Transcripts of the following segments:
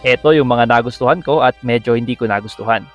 Ito yung mga nagustuhan ko at medyo hindi ko nagustuhan.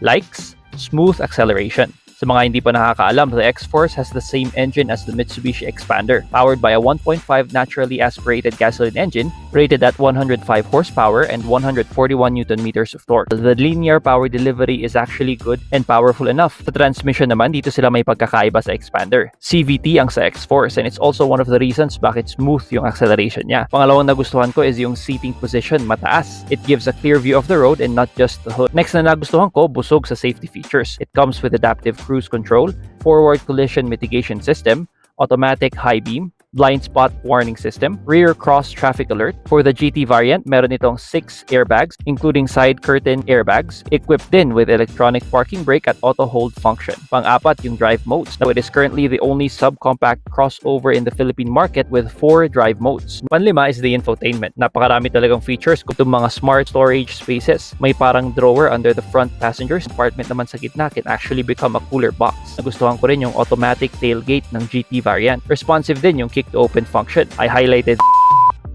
Likes, smooth acceleration. Sa mga hindi pa nakakaalam, the X-Force has the same engine as the Mitsubishi Xpander, powered by a 1.5 naturally aspirated gasoline engine rated at 105 horsepower and 141 Nm of torque. The linear power delivery is actually good and powerful enough. Sa transmission naman, dito sila may pagkakaiba sa Xpander. CVT ang sa X-Force and it's also one of the reasons bakit smooth yung acceleration niya. Pangalawang nagustuhan ko is yung seating position, mataas. It gives a clear view of the road and not just the hood. Next na nagustuhan ko, busog sa safety features. It comes with adaptive cruise control, forward collision mitigation system, automatic high beam, blind spot warning system, rear cross traffic alert. For the GT variant, meron itong 6 airbags, including side curtain airbags, equipped din with electronic parking brake at auto hold function. Pang-apat, yung drive modes. Now, it is currently the only subcompact crossover in the Philippine market with 4 drive modes. Panlima is the infotainment. Napakarami talagang features kung itong mga smart storage spaces. May parang drawer under the front passenger's compartment naman sa gitna can actually become a cooler box. Nagustuhan ko rin yung automatic tailgate ng GT variant. Responsive din yung kick to open function. I highlighted.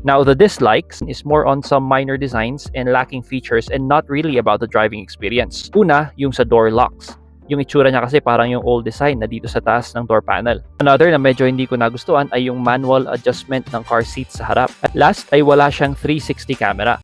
Now, the dislikes is more on some minor designs and lacking features and not really about the driving experience. Una, yung sa door locks. Yung itsura niya kasi parang yung old design na dito sa taas ng door panel. Another na medyo hindi ko nagustuhan ay yung manual adjustment ng car seat sa harap. At last ay wala siyang 360 camera.